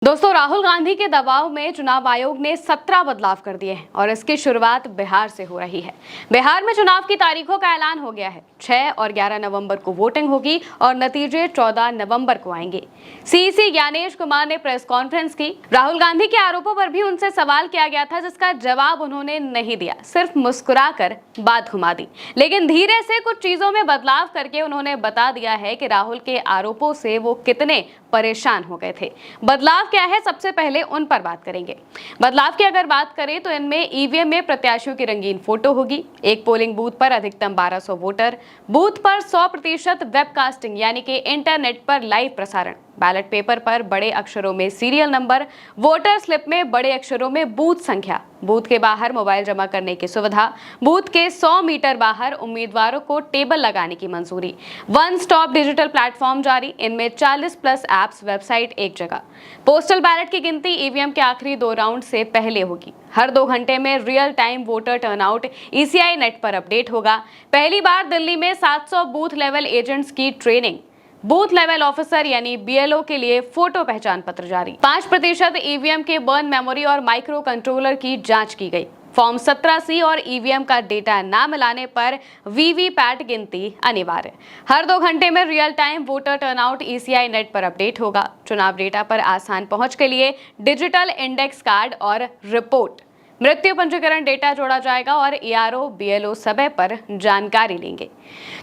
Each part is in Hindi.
दोस्तों, राहुल गांधी के दबाव में चुनाव आयोग ने 17 बदलाव कर दिए हैं और इसकी शुरुआत बिहार से हो रही है। बिहार में चुनाव की तारीखों का ऐलान हो गया है। 6 और 11 नवंबर को वोटिंग होगी और नतीजे 14 नवंबर को आएंगे। सीईसी ज्ञानेश कुमार ने प्रेस कॉन्फ्रेंस की। राहुल गांधी के आरोपों पर भी उनसे सवाल किया गया था, जिसका जवाब उन्होंने नहीं दिया, सिर्फ मुस्कुराकर बात घुमा दी। लेकिन धीरे से कुछ चीजों में बदलाव करके उन्होंने बता दिया है कि राहुल के आरोपों से वो कितने परेशान हो गए थे। बदलाव क्या है, सबसे पहले उन पर बात करेंगे। बदलाव की अगर बात करें तो इनमें ईवीएम में प्रत्याशियों की रंगीन फोटो होगी। एक पोलिंग बूथ पर अधिकतम 1200 वोटर, बूथ पर 100% वेबकास्टिंग यानी कि इंटरनेट पर लाइव प्रसारण, बैलेट पेपर पर बड़े अक्षरों में सीरियल नंबर, वोटर स्लिप में बड़े अक्षरों में बूथ संख्या, बूथ के बाहर मोबाइल जमा करने की सुविधा, बूथ के 100 मीटर बाहर उम्मीदवारों को टेबल लगाने की मंजूरी, वन स्टॉप डिजिटल प्लेटफॉर्म जारी, इनमें 40+ एप्स, वेबसाइट एक जगह। पोस्टल बैलेट की गिनती ईवीएम के आखिरी 2 राउंड से पहले होगी। हर 2 घंटे में real time voter turnout ECI net पर अपडेट होगा। पहली बार दिल्ली में 700 बूथ लेवल एजेंट्स की ट्रेनिंग। बूथ लेवल ऑफिसर यानी बीएलओ के लिए फोटो पहचान पत्र जारी। 5% ईवीएम के बर्न मेमोरी और माइक्रो कंट्रोलर की जांच की गई। फॉर्म 17C और ईवीएम का डेटा न मिलाने पर वीवीपैट गिनती अनिवार्य। हर 2 घंटे में real time voter turnout ECI net पर अपडेट होगा। चुनाव डेटा पर आसान पहुंच के लिए डिजिटल इंडेक्स कार्ड और रिपोर्ट, मृत्यु पंजीकरण डेटा जोड़ा जाएगा और एआरओ बीएलओ समय पर जानकारी लेंगे।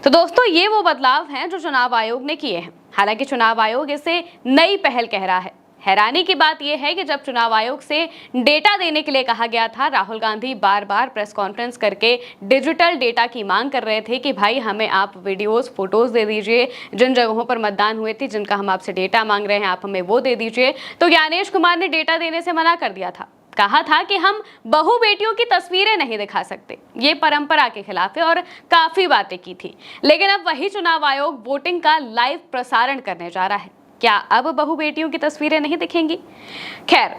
तो दोस्तों, ये वो बदलाव हैं जो चुनाव आयोग ने किए हैं। हालांकि चुनाव आयोग इसे नई पहल कह रहा है। हैरानी की बात यह है कि जब चुनाव आयोग से डेटा देने के लिए कहा गया था, राहुल गांधी बार बार प्रेस कॉन्फ्रेंस करके डिजिटल डेटा की मांग कर रहे थे कि भाई हमें आप वीडियोस, फोटोज दे दीजिए, जिन जगहों पर मतदान हुए थे, जिनका हम आपसे डेटा मांग रहे हैं, आप हमें वो दे दीजिए। तो ज्ञानेश कुमार ने डेटा देने से मना कर दिया था। कहा था कि हम बहू बेटियों की तस्वीरें नहीं दिखा सकते, ये परंपरा के खिलाफ है, और काफी बातें की थी। लेकिन अब वही चुनाव आयोग वोटिंग का लाइव प्रसारण करने जा रहा है। क्या अब बहू बेटियों की तस्वीरें नहीं दिखेंगी? खैर,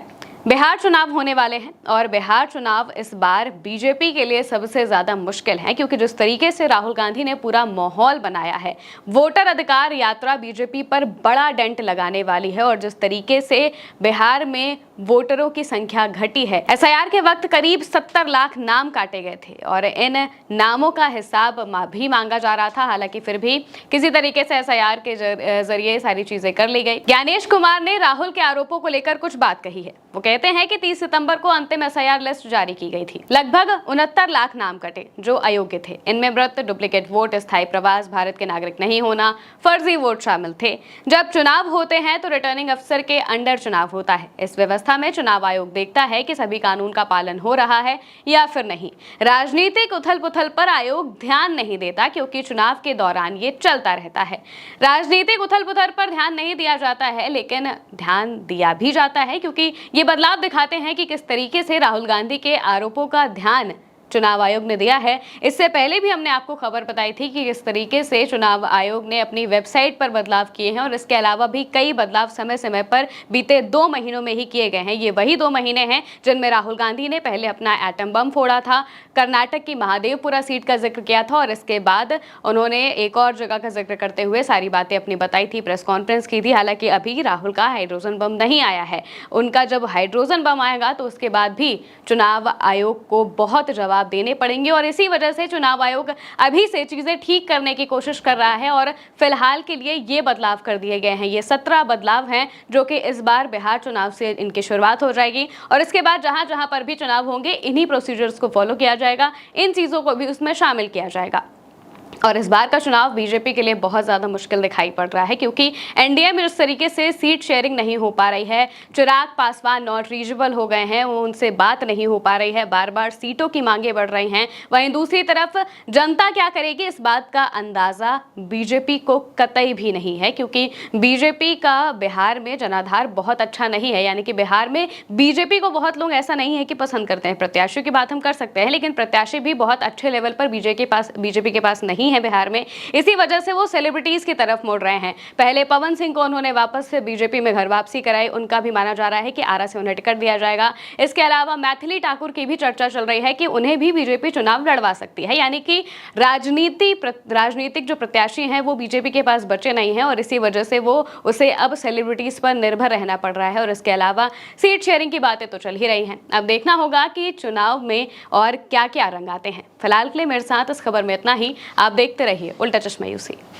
बिहार चुनाव होने वाले हैं और बिहार चुनाव इस बार बीजेपी के लिए सबसे ज्यादा मुश्किल है, क्योंकि जिस तरीके से राहुल गांधी ने पूरा माहौल बनाया है, वोटर अधिकार यात्रा बीजेपी पर बड़ा डेंट लगाने वाली है। और जिस तरीके से बिहार में वोटरों की संख्या घटी है, एसआईआर के वक्त करीब 70 लाख नाम काटे गए थे और इन नामों का हिसाब भी मांगा जा रहा था। हालांकि फिर भी किसी तरीके से एसआईआर के जरिए सारी चीजें कर ली गई। ज्ञानेश कुमार ने राहुल के आरोपों को लेकर कुछ बात कही है। वो कहते हैं कि 30 सितंबर को अंतिम एसआईआर लिस्ट जारी की गई थी। लगभग 69 लाख नाम कटे जो अयोग्य थे। इनमें मृत, डुप्लीकेट वोट, स्थायी प्रवास, भारत के नागरिक नहीं होना, फर्जी वोट शामिल थे। जब चुनाव होते हैं तो रिटर्निंग अफसर के अंडर चुनाव होता है। इस व्यवस्था में चुनाव आयोग देखता है कि सभी कानून का पालन हो रहा है या फिर नहीं। राजनीतिक उथल पुथल पर आयोग ध्यान नहीं देता, क्योंकि चुनाव के दौरान ये चलता रहता है। राजनीतिक उथल पुथल पर ध्यान नहीं दिया जाता है, लेकिन ध्यान दिया भी जाता है, क्योंकि ये बदलाव दिखाते हैं कि किस तरीके से राहुल गांधी के आरोपों का ध्यान चुनाव आयोग ने दिया है। इससे पहले भी हमने आपको खबर बताई थी कि किस तरीके से चुनाव आयोग ने अपनी वेबसाइट पर बदलाव किए हैं, और इसके अलावा भी कई बदलाव समय समय पर बीते 2 महीनों में ही किए गए हैं। ये वही 2 महीने हैं जिनमें राहुल गांधी ने पहले अपना एटम बम फोड़ा था, कर्नाटक की महादेवपुरा सीट का जिक्र किया था, और इसके बाद उन्होंने एक और जगह का जिक्र करते हुए सारी बातें अपनी बताई थी, प्रेस कॉन्फ्रेंस की थी। हालांकि अभी राहुल का हाइड्रोजन बम नहीं आया है। उनका जब हाइड्रोजन बम आएगा तो उसके बाद भी चुनाव आयोग को बहुत जवाब देने पड़ेंगे, और इसी वजह से चुनाव आयोग अभी से चीजें ठीक करने की कोशिश कर रहा है। और फिलहाल के लिए ये बदलाव कर दिए गए हैं। ये 17 बदलाव हैं जो कि इस बार बिहार चुनाव से इनकी शुरुआत हो जाएगी, और इसके बाद जहां जहां पर भी चुनाव होंगे, इन्हीं प्रोसीजर्स को फॉलो किया जाएगा, इन चीजों को भी उसमें शामिल किया जाएगा। और इस बार का चुनाव बीजेपी के लिए बहुत ज्यादा मुश्किल दिखाई पड़ रहा है, क्योंकि एनडीए में जिस तरीके से सीट शेयरिंग नहीं हो पा रही है, चिराग पासवान नॉट रीचेबल हो गए हैं, उनसे बात नहीं हो पा रही है, बार बार सीटों की मांगे बढ़ रही हैं। वहीं दूसरी तरफ जनता क्या करेगी, इस बात का अंदाजा बीजेपी को कतई भी नहीं है, क्योंकि बीजेपी का बिहार में जनाधार बहुत अच्छा नहीं है। यानी कि बिहार में बीजेपी को बहुत लोग ऐसा नहीं है कि पसंद करते हैं। प्रत्याशियों की बात हम कर सकते हैं, लेकिन प्रत्याशी भी बहुत अच्छे लेवल पर बीजेपी के पास नहीं नहीं है बिहार में, इसी वजह से वो सेलिब्रिटीज की तरफ मुड़ रहे हैं। पहले पवन सिंह को उन्होंने वापस से बीजेपी में घर वापसी कराई, उनका भी माना जा रहा है कि आरा से उन्हें टिकट दिया जाएगा। इसके अलावा मैथिली ठाकुर की भी चर्चा चल रही है कि उन्हें भी बीजेपी चुनाव लड़वा सकती है, यानी कि राजनीतिक जो प्रत्याशी हैं वो बीजेपी के पास बचे नहीं हैं और इसी वजह से वो उसे अब सेलिब्रिटीज पर निर्भर रहना पड़ रहा है। और इसके अलावा सीट शेयरिंग की बातें तो चल ही रही हैं। अब देखना होगा कि चुनाव में और क्या क्या रंग आते हैं। फिलहाल के लिए मेरे साथ इस खबर में इतना ही। आप देखते रहिए उल्टा चश्मा यूसी।